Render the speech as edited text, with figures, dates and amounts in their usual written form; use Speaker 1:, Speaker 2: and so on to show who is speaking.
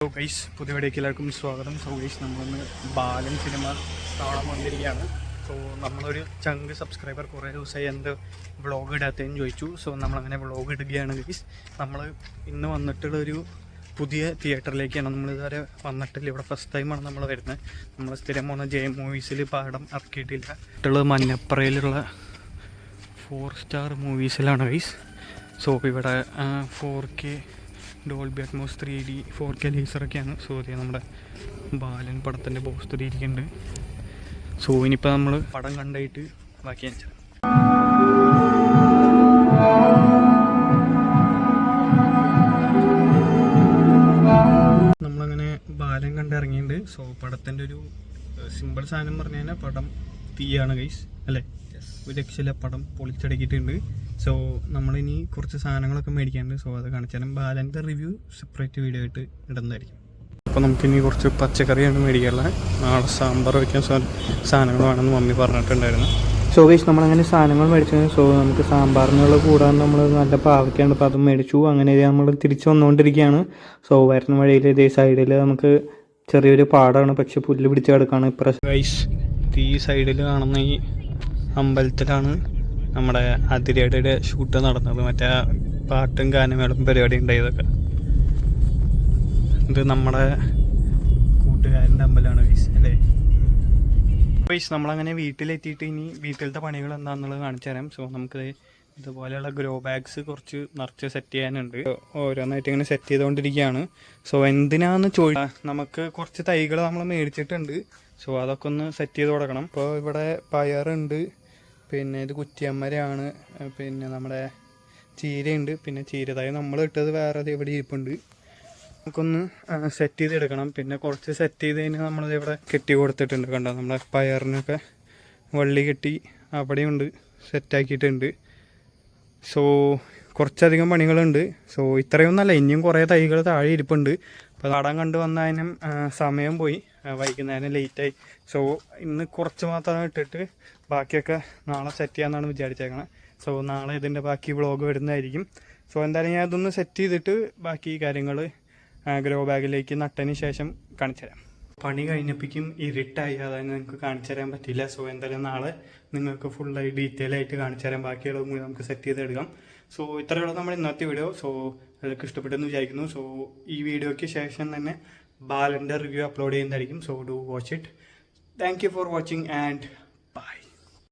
Speaker 1: So guys പുതിയ വീഡിയോക്ക് എല്ലാവർക്കും സ്വാഗതം. സോ ഗൈസ് നമ്മളൊന്ന് ബാലൻ സിനിമ കാണാൻ വന്നിരിക്കുകയാണ്. സോ നമ്മളൊരു ചങ്ക് സബ്സ്ക്രൈബർ കുറേ ദിവസമായി എന്ത് വ്ളോഗ് ഇടാത്തതെന്ന് ചോദിച്ചു. സോ നമ്മളങ്ങനെ വ്ളോഗ് ഇടുകയാണ് ഗൈസ്. നമ്മൾ ഇന്ന് വന്നിട്ടുള്ളൊരു പുതിയ തിയേറ്ററിലേക്കാണ്. നമ്മളിതുവരെ വന്നിട്ടില്ല. ഇവിടെ ഫസ്റ്റ് ടൈമാണ് നമ്മൾ വരുന്നത്. നമ്മൾ സ്ഥിരം പോകുന്ന ജെ മൂവീസിൽ പാടം ഇറക്കിയിട്ടില്ല. മറ്റുള്ള മഞ്ഞപ്പറയിലുള്ള 4 സ്റ്റാർ മൂവീസിലാണ് ഗൈസ്. സോ ഇവിടെ 4K Dolby Atmos 3D 4K ലേസറൊക്കെയാണ്. So അതേ നമ്മുടെ ബാലൻ പടത്തിൻ്റെ പോസ്റ്റർ ഇരിക്കുന്നുണ്ട്. സോ ഇനിയിപ്പോൾ നമ്മൾ പടം കണ്ടായിട്ട് ബാക്കി വെച്ചാൽ നമ്മളങ്ങനെ ബാലൻ കണ്ടിറങ്ങിയിട്ടുണ്ട്. സോ പടത്തിൻ്റെ ഒരു സിമ്പിൾ സാധനം പറഞ്ഞു കഴിഞ്ഞാൽ പടം തീയാണ് ഗൈസ്, അല്ലേ? ഒരു രക്ഷയില്ല, പടം പൊളിച്ചടക്കിയിട്ടുണ്ട്. സോ നമ്മളിനി കുറച്ച് സാധനങ്ങളൊക്കെ മേടിക്കാനുണ്ട്. സോ അത് കാണിച്ചാലും ബാലൻ്റെ റിവ്യൂ സെപ്പറേറ്റ് വീഡിയോ ആയിട്ട് ഇടുന്നതായിരിക്കും. അപ്പോൾ നമുക്കിനി കുറച്ച് പച്ചക്കറിയാണ് മേടിക്കാനുള്ളത്. നാളെ സാമ്പാർ വയ്ക്കാൻ സാധനങ്ങൾ വേണമെന്ന് മമ്മി പറഞ്ഞിട്ടുണ്ടായിരുന്നു. സോ ഗൈസ് നമ്മളങ്ങനെ സാധനങ്ങൾ മേടിച്ചത്. സോ നമുക്ക് സാമ്പാറിനുള്ള കൂടാൻ നമ്മൾ നല്ല പാവയ്ക്കാണ്. അപ്പോൾ അതും മേടിച്ചു. അങ്ങനെ നമ്മൾ തിരിച്ച് വന്നുകൊണ്ടിരിക്കുകയാണ്. സോ വരുന്ന വഴിയിൽ ഇതേ സൈഡിൽ നമുക്ക് ചെറിയൊരു പാടമാണ്, പക്ഷെ പുല്ല് പിടിച്ച് കിടക്കുകയാണ്. ഇപ്പം ഗൈസ് ഈ സൈഡിൽ കാണുന്ന ഈ അമ്പലത്തിലാണ് നമ്മുടെ അതിരയുടെ ഷൂട്ട് നടന്നത്. മറ്റേ പാട്ടും ഗാനമേളും പരിപാടി ഉണ്ടായതൊക്കെ. ഇത് നമ്മുടെ കൂട്ടുകാരൻ്റെ അമ്പലമാണ് ഗൈസ്, അല്ലേ? ഗൈസ് നമ്മളങ്ങനെ വീട്ടിലെത്തിയിട്ട് ഇനി വീട്ടിലത്തെ പണികൾ എന്താണെന്നുള്ളത് കാണിച്ചു തരാം. സോ നമുക്ക് ഇതുപോലെയുള്ള ഗ്രോ ബാഗ്സ് കുറച്ച് നിറച്ച് സെറ്റ് ചെയ്യാനുണ്ട്. ഓരോന്നായിട്ട് ഇങ്ങനെ സെറ്റ് ചെയ്തുകൊണ്ടിരിക്കുകയാണ്. സോ എന്തിനാന്ന് നമുക്ക് കുറച്ച് തൈകൾ നമ്മൾ മേടിച്ചിട്ടുണ്ട്. സോ അതൊക്കെ ഒന്ന് സെറ്റ് ചെയ്ത് കൊടുക്കണം. ഇപ്പോൾ ഇവിടെ പയറുണ്ട്, പിന്നെ ഇത് കുറ്റിയമ്മരയാണ്, പിന്നെ നമ്മുടെ ചീരയുണ്ട്, പിന്നെ ചീരതായി നമ്മൾ ഇട്ടത് വേറെ ഇവിടെ ഇരിപ്പുണ്ട്. നമുക്കൊന്ന് സെറ്റ് ചെയ്തെടുക്കണം. പിന്നെ കുറച്ച് സെറ്റ് ചെയ്ത് കഴിഞ്ഞാൽ നമ്മളിത് ഇവിടെ കെട്ടി കൊടുത്തിട്ടുണ്ട്. കണ്ടോ, നമ്മുടെ പയറിനൊക്കെ വള്ളി കെട്ടി അവിടെയുണ്ട്, സെറ്റാക്കിയിട്ടുണ്ട്. സോ കുറച്ചധികം പണികളുണ്ട്. സോ ഇത്രയൊന്നല്ല, ഇനിയും കുറേ തൈകൾ താഴെ ഇരിപ്പുണ്ട്. അപ്പോൾ നാടൻ കണ്ടു വന്നതിനും സമയം പോയി, വൈകുന്നേരം ലേറ്റായി. സോ ഇന്ന് കുറച്ച് മാത്രം ഇട്ടിട്ട് ബാക്കിയൊക്കെ നാളെ സെറ്റ് ചെയ്യാമെന്നാണ് വിചാരിച്ചേക്കണത്. സോ നാളെ ഇതിൻ്റെ ബാക്കി വ്ളോഗ് വരുന്നതായിരിക്കും. സോ എന്തായാലും ഞാൻ ഇതൊന്ന് സെറ്റ് ചെയ്തിട്ട് ബാക്കി കാര്യങ്ങൾ ഗ്രോ ബാഗിലേക്ക് നട്ടതിന് ശേഷം കാണിച്ചു തരാം. പണി കഴിഞ്ഞപ്പോഴേക്കും ഇരുട്ടായി, അതായത് നിങ്ങൾക്ക് കാണിച്ചു തരാൻ പറ്റില്ല. സോ എന്തായാലും നാളെ നിങ്ങൾക്ക് ഫുള്ളായി ഡീറ്റെയിൽ ആയിട്ട് കാണിച്ചു തരാം. ബാക്കിയുള്ളത് കൂടി നമുക്ക് സെറ്റ് ചെയ്തെടുക്കാം. സോ ഇത്രയുള്ള നമ്മുടെ ഇന്നത്തെ വീഡിയോ. സോ അതൊക്കെ ഇഷ്ടപ്പെട്ടെന്ന് വിചാരിക്കുന്നു. സോ ഈ വീഡിയോയ്ക്ക് ശേഷം തന്നെ ബാലൻ്റെ റിവ്യൂ അപ്ലോഡ് ചെയ്യുന്നതായിരിക്കും. So do watch it. Thank you for watching and by.